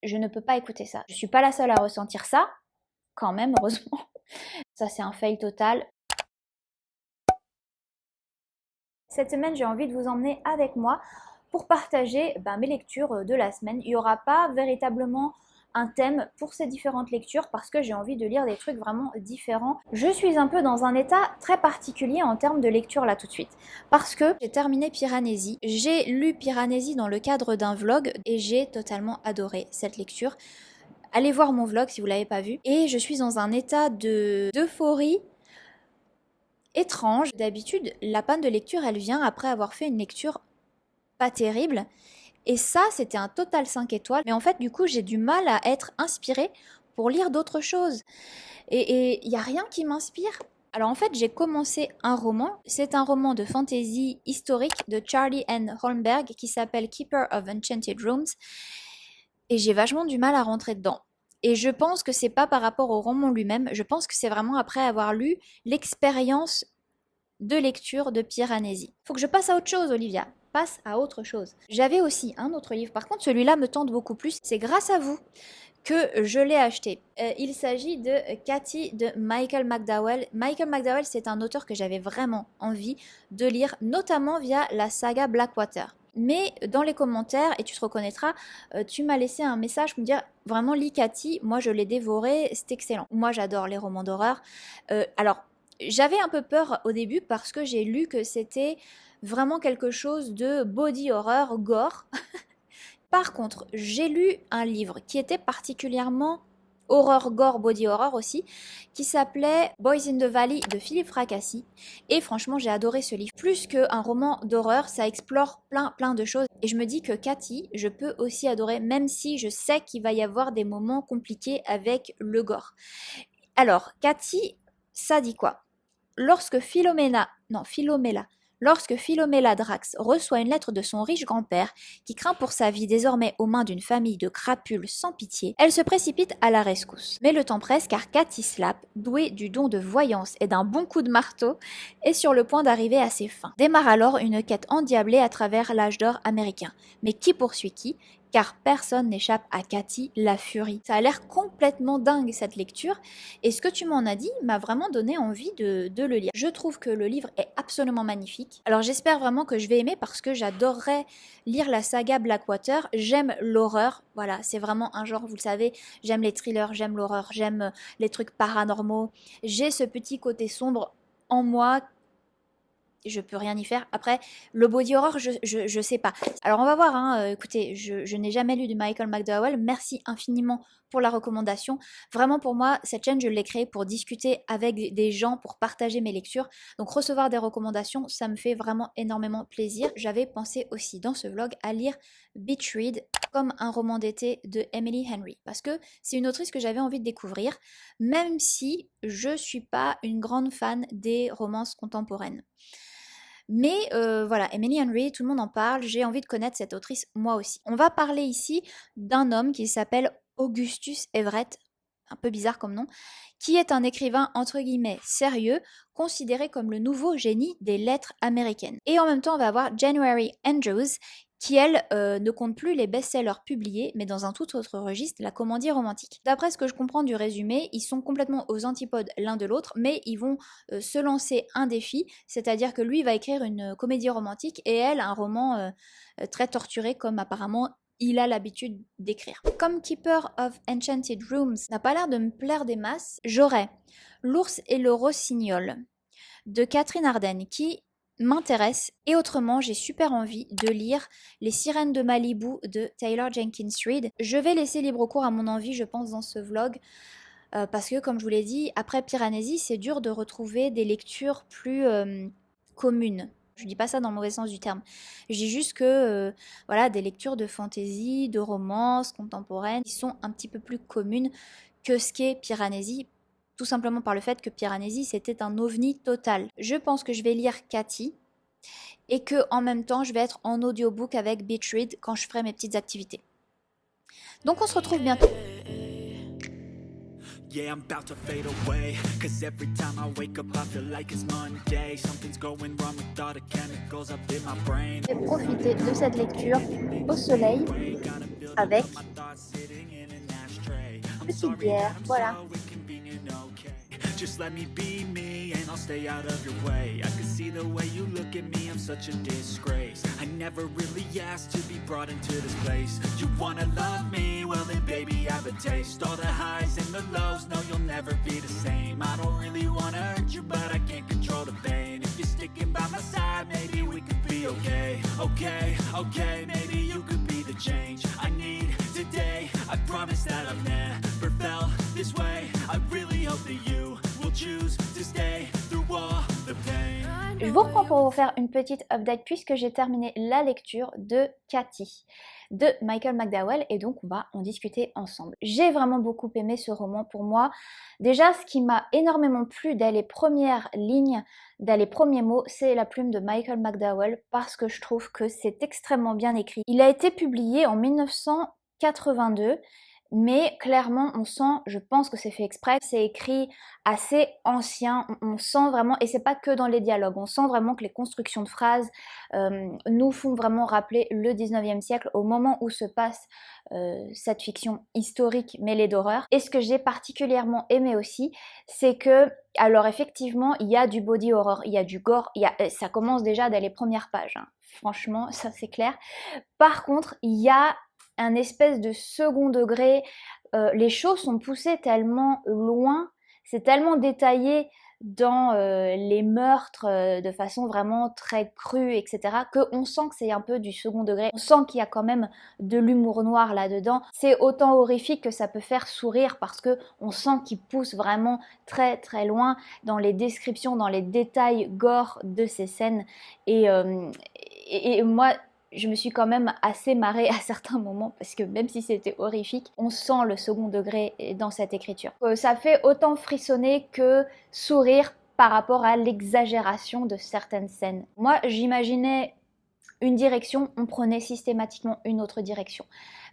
je ne peux pas écouter ça. Je suis pas la seule à ressentir ça, quand même, heureusement. Ça, c'est un fail total. Cette semaine, j'ai envie de vous emmener avec moi pour partager mes lectures de la semaine. Il n'y aura pas véritablement un thème pour ces différentes lectures parce que j'ai envie de lire des trucs vraiment différents. Je suis un peu dans un état très particulier en termes de lecture là tout de suite parce que j'ai terminé Piranesi. J'ai lu Piranesi dans le cadre d'un vlog et j'ai totalement adoré cette lecture. Allez voir mon vlog si vous ne l'avez pas vu. Et je suis dans un état d'euphorie étrange. D'habitude, la panne de lecture, elle vient après avoir fait une lecture pas terrible. Et ça, c'était un total 5 étoiles. Mais en fait, du coup, j'ai du mal à être inspirée pour lire d'autres choses. Et il n'y a rien qui m'inspire. Alors en fait, j'ai commencé un roman. C'est un roman de fantasy historique de Charlie N. Holmberg qui s'appelle Keeper of Enchanted Rooms. Et j'ai vachement du mal à rentrer dedans. Et je pense que c'est pas par rapport au roman lui-même, je pense que c'est vraiment après avoir lu l'expérience de lecture de Piranesi. Faut que je passe à autre chose, Olivia. Passe à autre chose. J'avais aussi un autre livre, par contre celui-là me tente beaucoup plus. C'est grâce à vous que je l'ai acheté. Il s'agit de Cathy de Michael McDowell. Michael McDowell, c'est un auteur que j'avais vraiment envie de lire, notamment via la saga Blackwater. Mais dans les commentaires, et tu te reconnaîtras, tu m'as laissé un message pour me dire vraiment lis Cathy, moi je l'ai dévoré, c'est excellent. Moi j'adore les romans d'horreur. Alors, j'avais un peu peur au début parce que j'ai lu que c'était vraiment quelque chose de body horror, gore. Par contre, j'ai lu un livre qui était particulièrement horreur, gore, body horror aussi, qui s'appelait Boys in the Valley de Philippe Fracassi. Et franchement, j'ai adoré ce livre. Plus qu'un roman d'horreur, ça explore plein de choses. Et je me dis que Cathy, je peux aussi adorer, même si je sais qu'il va y avoir des moments compliqués avec le gore. Alors, Cathy, ça dit quoi? Lorsque Philomela Drax reçoit une lettre de son riche grand-père, qui craint pour sa vie désormais aux mains d'une famille de crapules sans pitié, elle se précipite à la rescousse. Mais le temps presse car Cathy Slap, douée du don de voyance et d'un bon coup de marteau, est sur le point d'arriver à ses fins. Démarre alors une quête endiablée à travers l'âge d'or américain. Mais qui poursuit qui? Car personne n'échappe à Cathy la furie. Ça a l'air complètement dingue cette lecture, et ce que tu m'en as dit m'a vraiment donné envie de le lire. Je trouve que le livre est absolument magnifique. Alors j'espère vraiment que je vais aimer parce que j'adorerais lire la saga Blackwater. J'aime l'horreur, voilà, c'est vraiment un genre, vous le savez, j'aime les thrillers, j'aime l'horreur, j'aime les trucs paranormaux. J'ai ce petit côté sombre en moi, je peux rien y faire. Après, le body horror, je sais pas. Alors on va voir, hein. Écoutez, je n'ai jamais lu de Michael McDowell. Merci infiniment pour la recommandation. Vraiment pour moi, cette chaîne, je l'ai créée pour discuter avec des gens, pour partager mes lectures. Donc recevoir des recommandations, ça me fait vraiment énormément plaisir. J'avais pensé aussi dans ce vlog à lire Beach Read, comme un roman d'été de Emily Henry. Parce que c'est une autrice que j'avais envie de découvrir, même si je suis pas une grande fan des romances contemporaines. Mais voilà, Emily Henry, tout le monde en parle, j'ai envie de connaître cette autrice moi aussi. On va parler ici d'un homme qui s'appelle Augustus Everett, un peu bizarre comme nom, qui est un écrivain entre guillemets sérieux, considéré comme le nouveau génie des lettres américaines. Et en même temps, on va avoir January Andrews, qui elle ne compte plus les best-sellers publiés, mais dans un tout autre registre, la comédie romantique. D'après ce que je comprends du résumé, ils sont complètement aux antipodes l'un de l'autre, mais ils vont se lancer un défi, c'est-à-dire que lui va écrire une comédie romantique et elle un roman très torturé comme apparemment il a l'habitude d'écrire. Comme Keeper of Enchanted Rooms n'a pas l'air de me plaire des masses, j'aurais L'ours et le rossignol de Catherine Arden qui m'intéresse, et autrement j'ai super envie de lire Les sirènes de Malibu de Taylor Jenkins Reid. Je vais laisser libre cours à mon envie, je pense, dans ce vlog, parce que comme je vous l'ai dit, après Piranesi, c'est dur de retrouver des lectures plus communes. Je dis pas ça dans le mauvais sens du terme. Je dis juste que voilà, des lectures de fantasy, de romance contemporaines, qui sont un petit peu plus communes que ce qu'est Piranesi, tout simplement par le fait que Piranesi c'était un ovni total. Je pense que je vais lire Cathy et que en même temps je vais être en audiobook avec Beach Read quand je ferai mes petites activités. Donc on se retrouve bientôt. Yeah, I'm about to fade away, cause every time I wake up I feel like it's Monday. Something's going wrong with all the chemicals up in my brain. J'ai profité de cette lecture au soleil avec petite bière, voilà. Just let me be me and I'll stay out of your way. I can see the way you look at me, I'm such a disgrace. I never really asked to be brought into this place. You wanna love me? Well then baby have a taste. All the highs and the lows, no you'll never be the same. I don't really wanna hurt you but I can't control the pain. If you're sticking by my side, maybe we could be okay. Okay, okay, maybe you could be the change I need today. I promise that I've never felt this way. I really hope that you will choose to stay through all the pain. Je vous reprends pour vous faire une petite update puisque j'ai terminé la lecture de Cathy de Michael McDowell et donc on va en discuter ensemble. J'ai vraiment beaucoup aimé ce roman pour moi. Déjà, ce qui m'a énormément plu dès les premières lignes, dès les premiers mots, c'est la plume de Michael McDowell parce que je trouve que c'est extrêmement bien écrit. Il a été publié en 1982. Mais clairement, on sent, je pense que c'est fait exprès, c'est écrit assez ancien, on sent vraiment, et c'est pas que dans les dialogues, on sent vraiment que les constructions de phrases nous font vraiment rappeler le 19e siècle au moment où se passe cette fiction historique mêlée d'horreur. Et ce que j'ai particulièrement aimé aussi, c'est que, alors effectivement, il y a du body horror, il y a du gore, ça commence déjà dès les premières pages, hein. Franchement, ça c'est clair. Par contre, il y a un espèce de second degré, les choses sont poussées tellement loin, c'est tellement détaillé dans les meurtres de façon vraiment très crue, etc., qu'on sent que c'est un peu du second degré, on sent qu'il y a quand même de l'humour noir là-dedans. C'est autant horrifique que ça peut faire sourire parce que on sent qu'il pousse vraiment très très loin dans les descriptions, dans les détails gore de ces scènes, et moi, je me suis quand même assez marrée à certains moments parce que même si c'était horrifique, on sent le second degré dans cette écriture. Ça fait autant frissonner que sourire par rapport à l'exagération de certaines scènes. Moi, j'imaginais une direction, on prenait systématiquement une autre direction.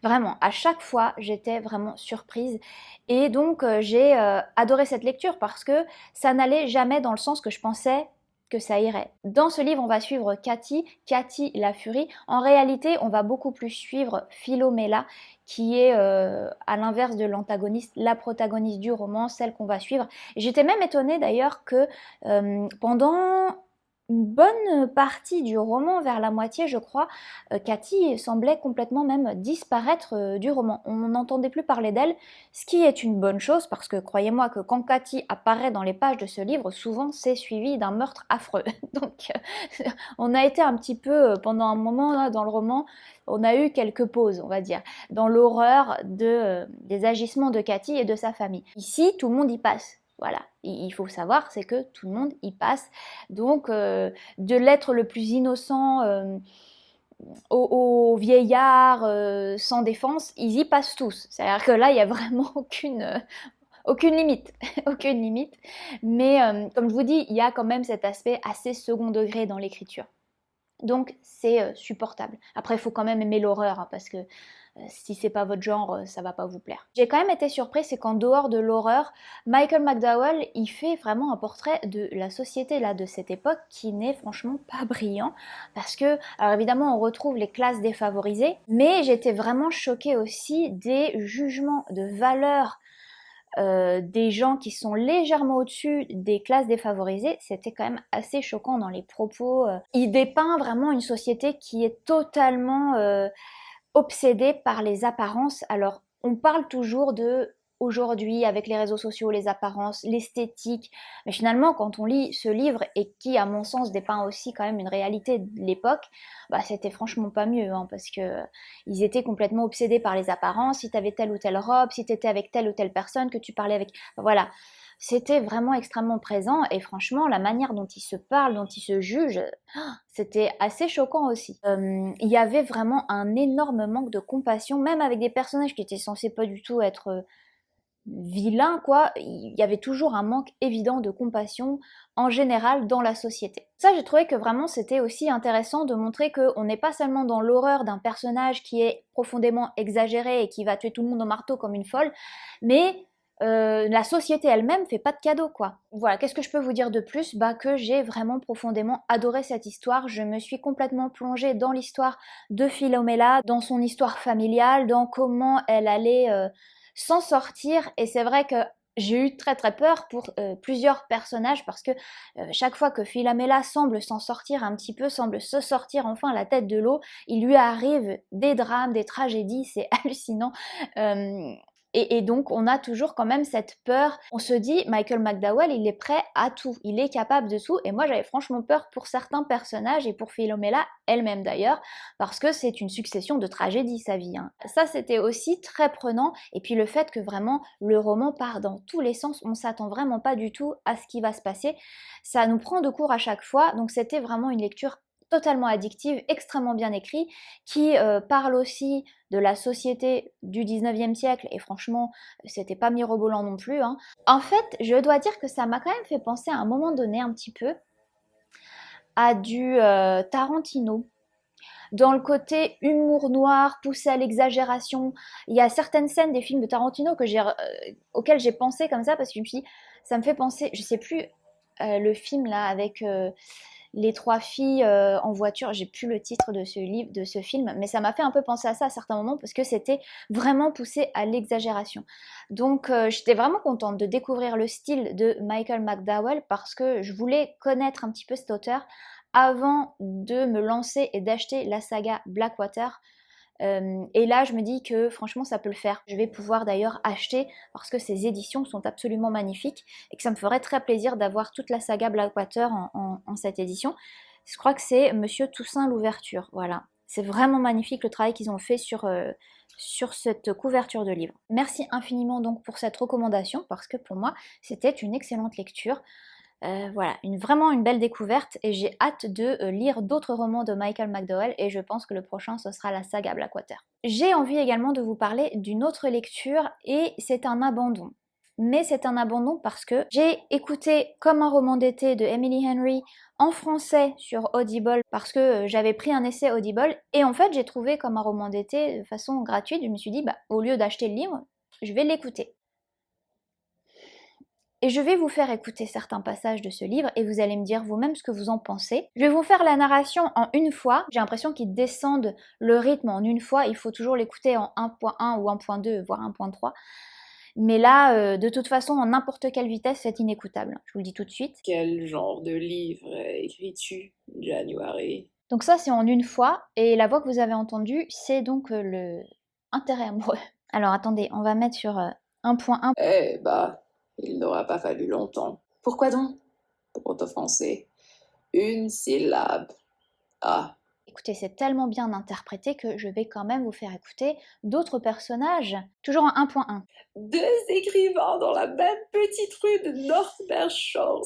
Vraiment, à chaque fois, j'étais vraiment surprise. Et donc, j'ai adoré cette lecture parce que ça n'allait jamais dans le sens que je pensais que ça irait. Dans ce livre, on va suivre Cathy la furie. En réalité, on va beaucoup plus suivre Philomela, qui est à l'inverse de l'antagoniste, la protagoniste du roman, celle qu'on va suivre. J'étais même étonnée d'ailleurs que pendant une bonne partie du roman, vers la moitié je crois, Cathy semblait complètement même disparaître du roman. On n'entendait plus parler d'elle, ce qui est une bonne chose parce que croyez-moi que quand Cathy apparaît dans les pages de ce livre, souvent c'est suivi d'un meurtre affreux. Donc on a été un petit peu, pendant un moment là, dans le roman, on a eu quelques pauses, on va dire, dans l'horreur des agissements de Cathy et de sa famille. Ici, tout le monde y passe. Voilà, il faut savoir, c'est que tout le monde y passe. Donc, de l'être le plus innocent au vieillard sans défense, ils y passent tous. C'est-à-dire que là, il n'y a vraiment aucune limite. Aucune limite. Mais comme je vous dis, il y a quand même cet aspect assez second degré dans l'écriture. Donc, c'est supportable. Après, il faut quand même aimer l'horreur, hein, parce que si c'est pas votre genre, ça va pas vous plaire. J'ai quand même été surprise, c'est qu'en dehors de l'horreur, Michael McDowell, il fait vraiment un portrait de la société là, de cette époque qui n'est franchement pas brillant, parce que, alors évidemment, on retrouve les classes défavorisées, mais j'étais vraiment choquée aussi des jugements de valeur des gens qui sont légèrement au-dessus des classes défavorisées. C'était quand même assez choquant dans les propos. Il dépeint vraiment une société qui est totalement obsédée par les apparences. Alors, on parle toujours de aujourd'hui, avec les réseaux sociaux, les apparences, l'esthétique, mais finalement, quand on lit ce livre, et qui, à mon sens, dépeint aussi quand même une réalité de l'époque, bah, c'était franchement pas mieux, hein, parce que ils étaient complètement obsédés par les apparences. Si t'avais telle ou telle robe, si t'étais avec telle ou telle personne, que tu parlais avec... Voilà, c'était vraiment extrêmement présent, et franchement, la manière dont ils se parlent, dont ils se jugent, c'était assez choquant aussi. Il y avait vraiment un énorme manque de compassion, même avec des personnages qui étaient censés pas du tout être vilains, quoi. Il y avait toujours un manque évident de compassion en général dans la société. Ça, j'ai trouvé que vraiment c'était aussi intéressant de montrer qu'on n'est pas seulement dans l'horreur d'un personnage qui est profondément exagéré et qui va tuer tout le monde au marteau comme une folle, mais la société elle-même fait pas de cadeau, quoi. Voilà, qu'est-ce que je peux vous dire de plus? Bah, que j'ai vraiment profondément adoré cette histoire. Je me suis complètement plongée dans l'histoire de Philomela, dans son histoire familiale, dans comment elle allait s'en sortir. Et c'est vrai que j'ai eu très très peur pour plusieurs personnages parce que chaque fois que Philomela semble s'en sortir un petit peu, semble se sortir enfin la tête de l'eau, il lui arrive des drames, des tragédies, c'est hallucinant. Et donc on a toujours quand même cette peur, on se dit Michael McDowell il est prêt à tout, il est capable de tout, et moi j'avais franchement peur pour certains personnages et pour Philomela elle-même d'ailleurs, parce que c'est une succession de tragédies sa vie, hein. Ça c'était aussi très prenant, et puis le fait que vraiment le roman part dans tous les sens, on s'attend vraiment pas du tout à ce qui va se passer, ça nous prend de court à chaque fois, donc c'était vraiment une lecture totalement addictive, extrêmement bien écrit, qui parle aussi de la société du 19e siècle, et franchement, c'était pas mirobolant non plus, hein. En fait, je dois dire que ça m'a quand même fait penser à un moment donné un petit peu à du Tarantino, dans le côté humour noir, poussé à l'exagération. Il y a certaines scènes des films de Tarantino auxquelles j'ai pensé comme ça, parce que je me suis dit, ça me fait penser, je sais plus, le film là avec les trois filles en voiture, j'ai plus le titre de ce livre, de ce film, mais ça m'a fait un peu penser à ça à certains moments parce que c'était vraiment poussé à l'exagération. Donc j'étais vraiment contente de découvrir le style de Michael McDowell parce que je voulais connaître un petit peu cet auteur avant de me lancer et d'acheter la saga Blackwater. Et là, je me dis que franchement, ça peut le faire. Je vais pouvoir d'ailleurs acheter parce que ces éditions sont absolument magnifiques et que ça me ferait très plaisir d'avoir toute la saga Blackwater en cette édition. Je crois que c'est Monsieur Toussaint l'ouverture, voilà. C'est vraiment magnifique le travail qu'ils ont fait sur cette couverture de livre. Merci infiniment donc pour cette recommandation parce que pour moi, c'était une excellente lecture. Voilà, vraiment une belle découverte et j'ai hâte de lire d'autres romans de Michael McDowell et je pense que le prochain ce sera la saga Blackwater. J'ai envie également de vous parler d'une autre lecture et c'est un abandon. Mais c'est un abandon parce que j'ai écouté Comme un roman d'été de Emily Henry en français sur Audible parce que j'avais pris un essai Audible et en fait j'ai trouvé Comme un roman d'été de façon gratuite. Je me suis dit bah au lieu d'acheter le livre, je vais l'écouter. Et je vais vous faire écouter certains passages de ce livre et vous allez me dire vous-même ce que vous en pensez. Je vais vous faire la narration en une fois. J'ai l'impression qu'ils descendent le rythme en une fois. Il faut toujours l'écouter en 1.1 ou 1.2, voire 1.3. Mais là, de toute façon, en n'importe quelle vitesse, c'est inécoutable. Je vous le dis tout de suite. Quel genre de livre écris-tu, January? Donc ça, c'est en une fois. Et la voix que vous avez entendue, c'est donc le intérêt amoureux. Alors attendez, on va mettre sur 1.1. Eh bah, il n'aura pas fallu longtemps. Pourquoi donc? Pour t'offenser. Une syllabe. Ah, Écoutez, c'est tellement bien interprété que je vais quand même vous faire écouter d'autres personnages. Toujours en 1.1. deux écrivains dans la même petite rue de Northberg Shores.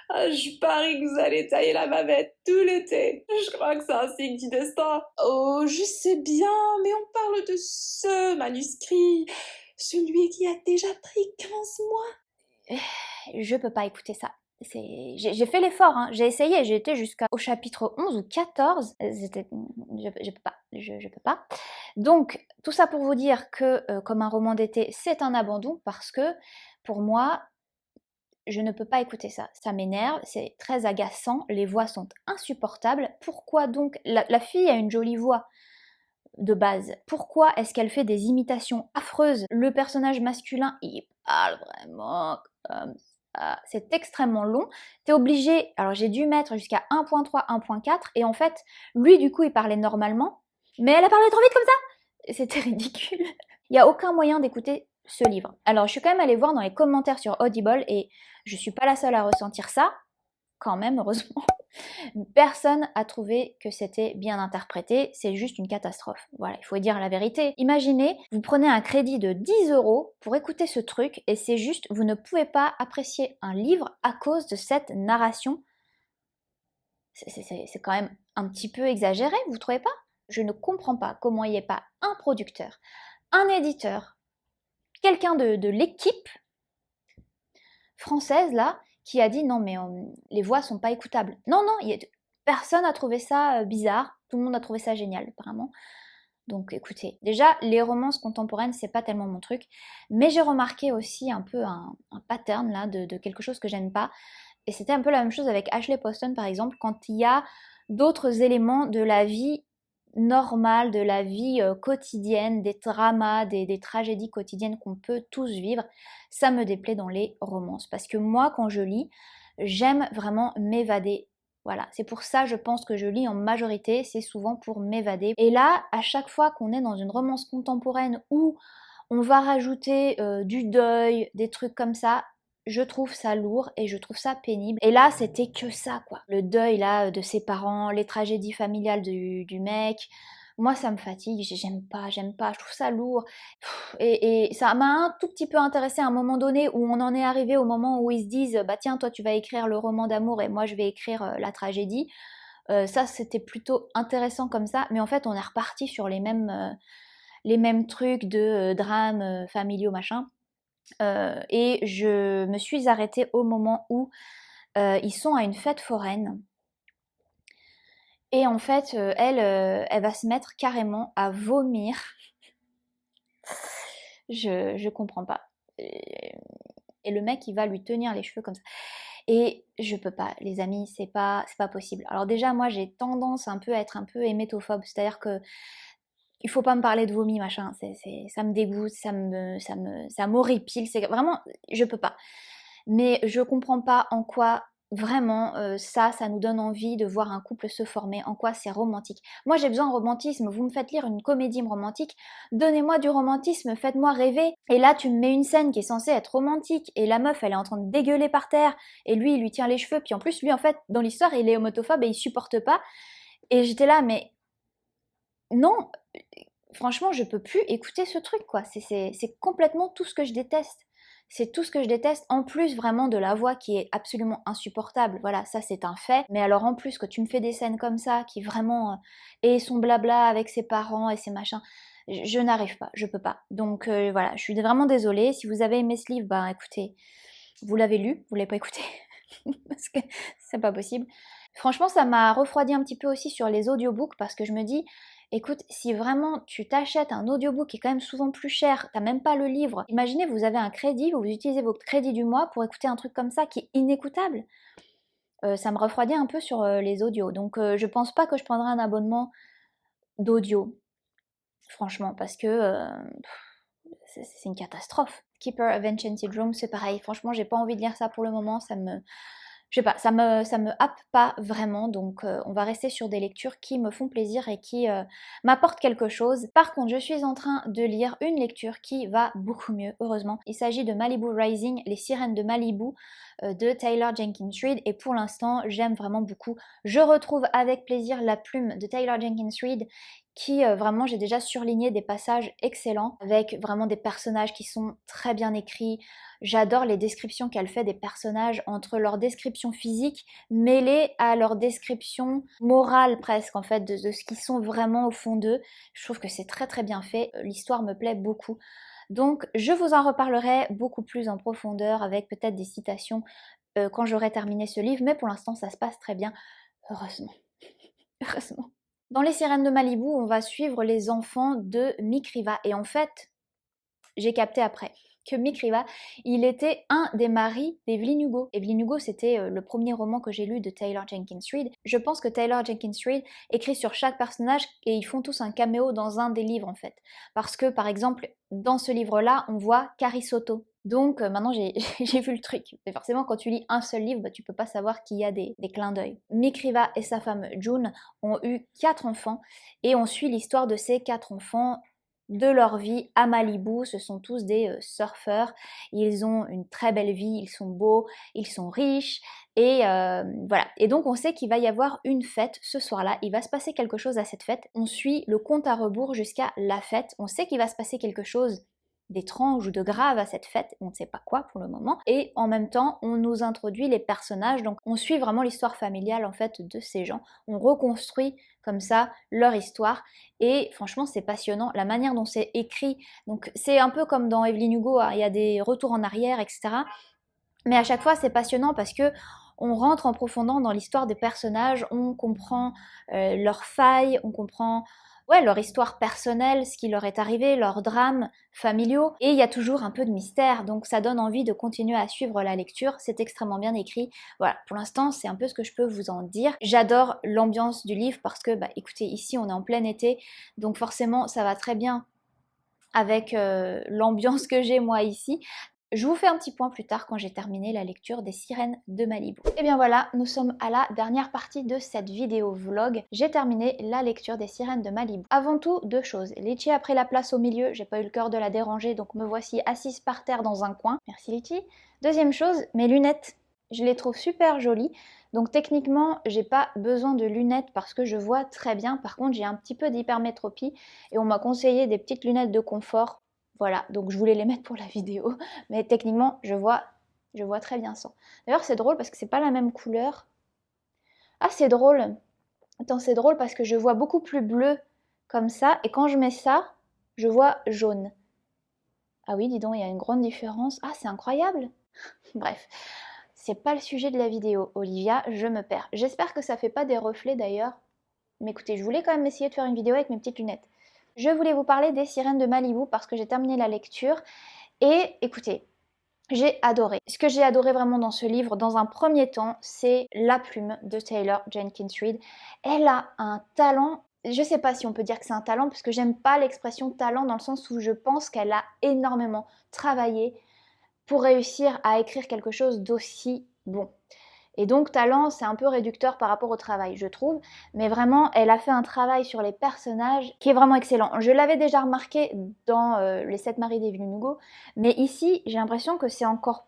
Ah, je parie que vous allez tailler la bavette tout l'été. Je crois que c'est un signe du destin. Oh, je sais bien, mais on parle de ce manuscrit. Celui qui a déjà pris 15 mois. Je peux pas écouter ça. J'ai fait l'effort, hein. J'ai essayé, j'ai été jusqu'au chapitre 11 ou 14. Je peux pas, je peux pas. Donc, tout ça pour vous dire que, comme un roman d'été, c'est un abandon parce que, pour moi, je ne peux pas écouter ça. Ça m'énerve, c'est très agaçant, les voix sont insupportables. Pourquoi donc la fille a une jolie voix de base. Pourquoi est-ce qu'elle fait des imitations affreuses? Le personnage masculin, il parle vraiment comme ça. C'est extrêmement long. T'es obligé, alors j'ai dû mettre jusqu'à 1.3, 1.4, et en fait, lui du coup, il parlait normalement, mais elle a parlé trop vite comme ça. C'était ridicule. Il n'y a aucun moyen d'écouter ce livre. Alors, je suis quand même allée voir dans les commentaires sur Audible, et je suis pas la seule à ressentir ça, quand même, heureusement. Personne a trouvé que c'était bien interprété, c'est juste une catastrophe. Voilà, il faut dire la vérité. Imaginez, vous prenez un crédit de 10 € pour écouter ce truc et c'est juste, vous ne pouvez pas apprécier un livre à cause de cette narration. C'est quand même un petit peu exagéré, vous trouvez pas? Je ne comprends pas comment il n'y ait pas un producteur, un éditeur, quelqu'un de l'équipe française là, qui a dit non mais les voix sont pas écoutables. Non, non, personne a trouvé ça bizarre, tout le monde a trouvé ça génial, apparemment. Donc écoutez, déjà les romances contemporaines c'est pas tellement mon truc, mais j'ai remarqué aussi un peu un pattern là de quelque chose que j'aime pas, et c'était un peu la même chose avec Ashley Poston par exemple, quand il y a d'autres éléments de la vie normales de la vie quotidienne, des dramas, des tragédies quotidiennes qu'on peut tous vivre. Ça me déplaît dans les romances. Parce que moi, quand je lis, j'aime vraiment m'évader. Voilà, c'est pour ça je pense que je lis en majorité, c'est souvent pour m'évader. Et là, à chaque fois qu'on est dans une romance contemporaine où on va rajouter du deuil, des trucs comme ça, je trouve ça lourd et je trouve ça pénible. Et là, c'était que ça, quoi. Le deuil, là, de ses parents, les tragédies familiales du mec. Moi, ça me fatigue, j'aime pas, je trouve ça lourd. Et ça m'a un tout petit peu intéressée à un moment donné où on en est arrivé au moment où ils se disent bah tiens, toi tu vas écrire le roman d'amour et moi je vais écrire la tragédie. Ça c'était plutôt intéressant comme ça, mais en fait on est reparti sur les mêmes trucs de drames familiaux machin. Et je me suis arrêtée au moment où ils sont à une fête foraine. Et en fait, elle va se mettre carrément à vomir. Je comprends pas. Et le mec, il va lui tenir les cheveux comme ça. Et je peux pas, les amis, c'est pas possible. Alors déjà, moi, j'ai tendance un peu à être un peu hémétophobe, c'est-à-dire que il faut pas me parler de vomi, machin, ça me dégoûte, ça m'horripile, c'est vraiment, je peux pas. Mais je comprends pas en quoi vraiment ça nous donne envie de voir un couple se former, en quoi c'est romantique. Moi j'ai besoin de romantisme, vous me faites lire une comédie romantique, donnez-moi du romantisme, faites-moi rêver. Et là tu me mets une scène qui est censée être romantique et la meuf elle est en train de dégueuler par terre et lui il lui tient les cheveux, puis en plus lui en fait dans l'histoire il est homophobe et il supporte pas. Et j'étais là mais non, franchement je peux plus écouter ce truc quoi, c'est complètement tout ce que je déteste. C'est tout ce que je déteste, en plus vraiment de la voix qui est absolument insupportable, voilà, ça c'est un fait. Mais alors en plus que tu me fais des scènes comme ça, qui vraiment et son blabla avec ses parents et ses machins, je n'arrive pas, je peux pas. Donc voilà, je suis vraiment désolée. Si vous avez aimé ce livre, bah écoutez, vous l'avez lu, vous l'avez pas écouté, parce que c'est pas possible. Franchement, ça m'a refroidi un petit peu aussi sur les audiobooks, parce que je me dis, écoute, si vraiment tu t'achètes un audiobook qui est quand même souvent plus cher, t'as même pas le livre, imaginez vous avez un crédit, vous utilisez votre crédit du mois pour écouter un truc comme ça qui est inécoutable. Ça me refroidit un peu sur les audios, donc je pense pas que je prendrai un abonnement d'audio, franchement, parce que c'est une catastrophe. Keeper of Enchanted Room, c'est pareil, franchement j'ai pas envie de lire ça pour le moment, je sais pas, ça me happe pas vraiment, donc on va rester sur des lectures qui me font plaisir et qui m'apportent quelque chose. Par contre, je suis en train de lire une lecture qui va beaucoup mieux, heureusement. Il s'agit de Malibu Rising, Les Sirènes de Malibu de Taylor Jenkins Reid, et pour l'instant, j'aime vraiment beaucoup. Je retrouve avec plaisir la plume de Taylor Jenkins Reid, qui vraiment, j'ai déjà surligné des passages excellents, avec vraiment des personnages qui sont très bien écrits. J'adore les descriptions qu'elle fait des personnages, entre leur description physique mêlée à leur description morale presque en fait de ce qu'ils sont vraiment au fond d'eux. Je trouve que c'est très très bien fait, l'histoire me plaît beaucoup. Donc je vous en reparlerai beaucoup plus en profondeur avec peut-être des citations quand j'aurai terminé ce livre, mais pour l'instant ça se passe très bien, heureusement. Heureusement. Dans Les Sirènes de Malibu, on va suivre les enfants de Mick Riva, et en fait, j'ai capté après que Mick Riva, il était un des maris d'Evelyn Hugo. Evelyn Hugo, c'était le premier roman que j'ai lu de Taylor Jenkins Reid. Je pense que Taylor Jenkins Reid écrit sur chaque personnage et ils font tous un caméo dans un des livres en fait. Parce que par exemple, dans ce livre-là, on voit Carrie Soto. Donc maintenant j'ai vu le truc. Mais forcément, quand tu lis un seul livre, bah, tu peux pas savoir qu'il y a des clins d'œil. Mick Riva et sa femme June ont eu 4 enfants et on suit l'histoire de ces 4 enfants de leur vie à Malibu. Ce sont tous des surfeurs, ils ont une très belle vie, ils sont beaux, ils sont riches, et voilà. Et donc on sait qu'il va y avoir une fête ce soir-là, il va se passer quelque chose à cette fête, on suit le compte à rebours jusqu'à la fête, on sait qu'il va se passer quelque chose d'étrange ou de grave à cette fête, on ne sait pas quoi pour le moment, et en même temps on nous introduit les personnages, donc on suit vraiment l'histoire familiale en fait de ces gens, on reconstruit comme ça leur histoire, et franchement c'est passionnant, la manière dont c'est écrit, donc c'est un peu comme dans Evelyn Hugo, hein, il y a des retours en arrière, etc. Mais à chaque fois c'est passionnant parce que on rentre en profondeur dans l'histoire des personnages, on comprend leurs failles, on comprend ouais, leur histoire personnelle, ce qui leur est arrivé, leurs drames familiaux, et il y a toujours un peu de mystère, donc ça donne envie de continuer à suivre la lecture, c'est extrêmement bien écrit. Voilà, pour l'instant, c'est un peu ce que je peux vous en dire. J'adore l'ambiance du livre parce que, bah écoutez, ici on est en plein été, donc forcément ça va très bien avec l'ambiance que j'ai moi ici. Je vous fais un petit point plus tard quand j'ai terminé la lecture des Sirènes de Malibu. Et bien voilà, nous sommes à la dernière partie de cette vidéo vlog. J'ai terminé la lecture des Sirènes de Malibu. Avant tout, deux choses. Litchi a pris la place au milieu, j'ai pas eu le cœur de la déranger, donc me voici assise par terre dans un coin. Merci Litchi. Deuxième chose, mes lunettes. Je les trouve super jolies. Donc techniquement, j'ai pas besoin de lunettes parce que je vois très bien. Par contre, j'ai un petit peu d'hypermétropie et on m'a conseillé des petites lunettes de confort. Voilà, donc je voulais les mettre pour la vidéo, mais techniquement, je vois très bien sans. D'ailleurs, c'est drôle parce que c'est pas la même couleur. Ah, c'est drôle. Attends, c'est drôle parce que je vois beaucoup plus bleu comme ça, et quand je mets ça, je vois jaune. Ah oui, dis donc, il y a une grande différence. Ah, c'est incroyable. Bref, c'est pas le sujet de la vidéo, Olivia, je me perds. J'espère que ça fait pas des reflets d'ailleurs. Mais écoutez, je voulais quand même essayer de faire une vidéo avec mes petites lunettes. Je voulais vous parler des Sirènes de Malibu parce que j'ai terminé la lecture et écoutez, j'ai adoré. Ce que j'ai adoré vraiment dans ce livre, dans un premier temps, c'est la plume de Taylor Jenkins Reid. Elle a un talent, je sais pas si on peut dire que c'est un talent parce que j'aime pas l'expression talent dans le sens où je pense qu'elle a énormément travaillé pour réussir à écrire quelque chose d'aussi bon. Et donc talent, c'est un peu réducteur par rapport au travail, je trouve. Mais vraiment, elle a fait un travail sur les personnages qui est vraiment excellent. Je l'avais déjà remarqué dans Les 7 maris d'Evelyn Hugo. Mais ici, j'ai l'impression que c'est encore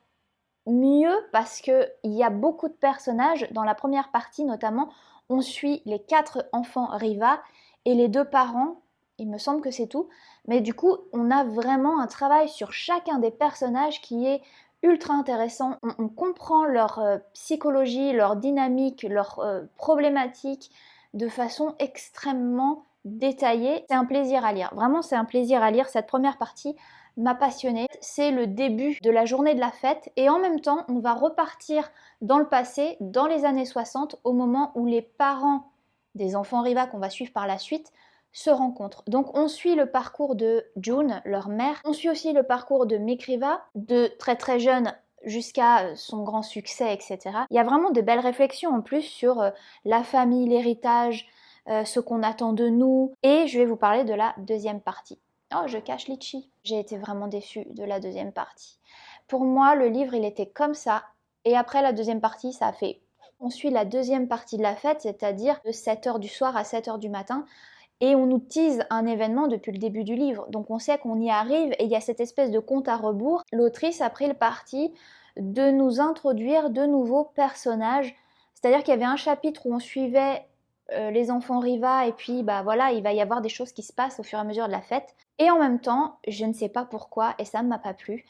mieux parce qu'il y a beaucoup de personnages. Dans la première partie notamment, on suit les 4 enfants Riva et les 2 parents. Il me semble que c'est tout. Mais du coup, on a vraiment un travail sur chacun des personnages qui est ultra intéressant. On comprend leur psychologie, leur dynamique, leurs problématiques de façon extrêmement détaillée. C'est un plaisir à lire. Vraiment, c'est un plaisir à lire. Cette première partie m'a passionnée. C'est le début de la journée de la fête et en même temps, on va repartir dans le passé, dans les années 60, au moment où les parents des enfants Riva qu'on va suivre par la suite se rencontrent. Donc on suit le parcours de June, leur mère. On suit aussi le parcours de Mick Riva, de très très jeune jusqu'à son grand succès, etc. Il y a vraiment de belles réflexions en plus sur la famille, l'héritage, ce qu'on attend de nous. Et je vais vous parler de la deuxième partie. Oh, je cache Litchi. J'ai été vraiment déçue de la deuxième partie. Pour moi, le livre, il était comme ça. Et après la deuxième partie, ça a fait... On suit la deuxième partie de la fête, c'est-à-dire de 7h du soir à 7h du matin. Et on nous tease un événement depuis le début du livre, donc on sait qu'on y arrive et il y a cette espèce de compte à rebours. L'autrice a pris le parti de nous introduire de nouveaux personnages, c'est-à-dire qu'il y avait un chapitre où on suivait les enfants Riva et puis bah voilà, il va y avoir des choses qui se passent au fur et à mesure de la fête. Et en même temps, je ne sais pas pourquoi et ça ne m'a pas plu,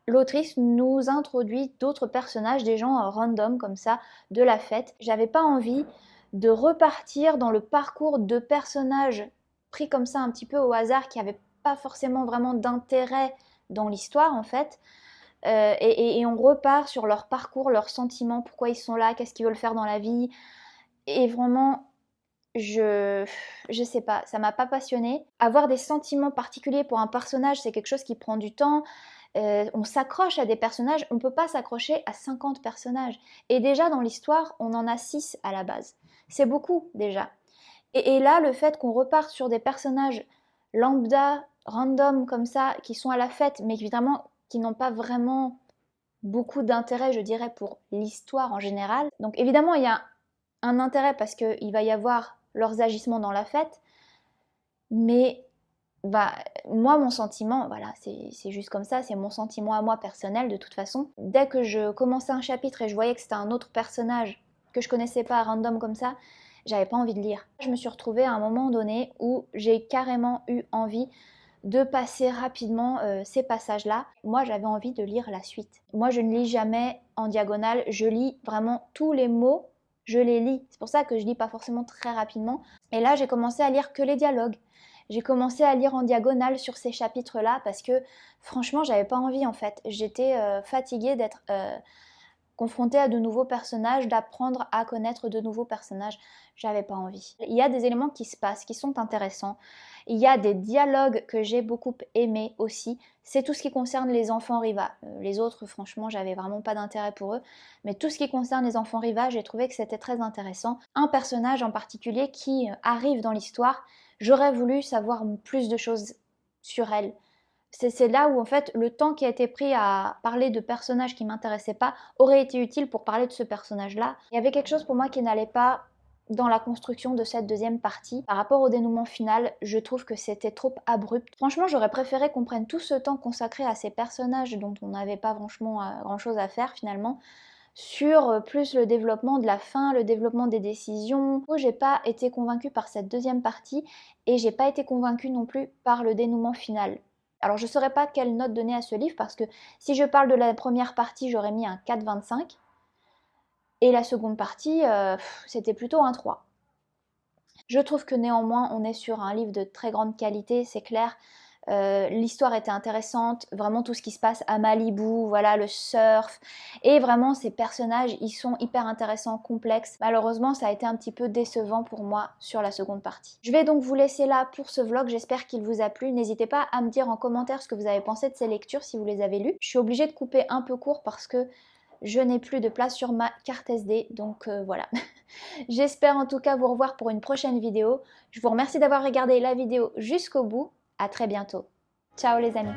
l'autrice nous introduit d'autres personnages, des gens random comme ça de la fête. J'avais pas envie de repartir dans le parcours de personnages pris comme ça un petit peu au hasard qui n'avaient pas forcément vraiment d'intérêt dans l'histoire en fait. Et on repart sur leur parcours, leurs sentiments, pourquoi ils sont là, qu'est-ce qu'ils veulent faire dans la vie. Et vraiment, je sais pas, ça m'a pas passionnée. Avoir des sentiments particuliers pour un personnage, c'est quelque chose qui prend du temps. On s'accroche à des personnages, on peut pas s'accrocher à 50 personnages. Et déjà dans l'histoire, on en a 6 à la base. C'est beaucoup déjà. Et là, le fait qu'on reparte sur des personnages lambda, random comme ça, qui sont à la fête, mais évidemment qui n'ont pas vraiment beaucoup d'intérêt, je dirais, pour l'histoire en général. Donc évidemment, il y a un intérêt parce qu'il va y avoir leurs agissements dans la fête, mais bah, moi, mon sentiment, voilà, c'est juste comme ça, c'est mon sentiment à moi personnel de toute façon. Dès que je commençais un chapitre et je voyais que c'était un autre personnage que je connaissais pas, random comme ça, j'avais pas envie de lire. Je me suis retrouvée à un moment donné où j'ai carrément eu envie de passer rapidement ces passages-là. Moi, j'avais envie de lire la suite. Moi, je ne lis jamais en diagonale, je lis vraiment tous les mots, je les lis. C'est pour ça que je lis pas forcément très rapidement. Et là, j'ai commencé à lire que les dialogues. J'ai commencé à lire en diagonale sur ces chapitres-là parce que franchement, j'avais pas envie en fait. J'étais fatiguée d'être confrontée à de nouveaux personnages, d'apprendre à connaître de nouveaux personnages, j'avais pas envie. Il y a des éléments qui se passent, qui sont intéressants. Il y a des dialogues que j'ai beaucoup aimés aussi. C'est tout ce qui concerne les enfants Riva. Les autres, franchement, j'avais vraiment pas d'intérêt pour eux. Mais tout ce qui concerne les enfants Riva, j'ai trouvé que c'était très intéressant. Un personnage en particulier qui arrive dans l'histoire, j'aurais voulu savoir plus de choses sur elle. C'est là où en fait le temps qui a été pris à parler de personnages qui ne m'intéressaient pas aurait été utile pour parler de ce personnage-là. Il y avait quelque chose pour moi qui n'allait pas dans la construction de cette deuxième partie. Par rapport au dénouement final, je trouve que c'était trop abrupt. Franchement, j'aurais préféré qu'on prenne tout ce temps consacré à ces personnages dont on n'avait pas franchement grand-chose à faire finalement, sur plus le développement de la fin, le développement des décisions. J'ai pas été convaincue par cette deuxième partie et j'ai pas été convaincue non plus par le dénouement final. Alors je ne saurais pas quelle note donner à ce livre parce que si je parle de la première partie, j'aurais mis un 4,25 et la seconde partie, c'était plutôt un 3. Je trouve que néanmoins, on est sur un livre de très grande qualité, c'est clair. L'histoire était intéressante, vraiment tout ce qui se passe à Malibu, voilà, le surf, et vraiment ces personnages, ils sont hyper intéressants, complexes. Malheureusement, ça a été un petit peu décevant pour moi sur la seconde partie. Je vais donc vous laisser là pour ce vlog, j'espère qu'il vous a plu. N'hésitez pas à me dire en commentaire ce que vous avez pensé de ces lectures si vous les avez lues. Je suis obligée de couper un peu court parce que je n'ai plus de place sur ma carte SD, donc voilà. J'espère en tout cas vous revoir pour une prochaine vidéo. Je vous remercie d'avoir regardé la vidéo jusqu'au bout. À très bientôt. Ciao les amis.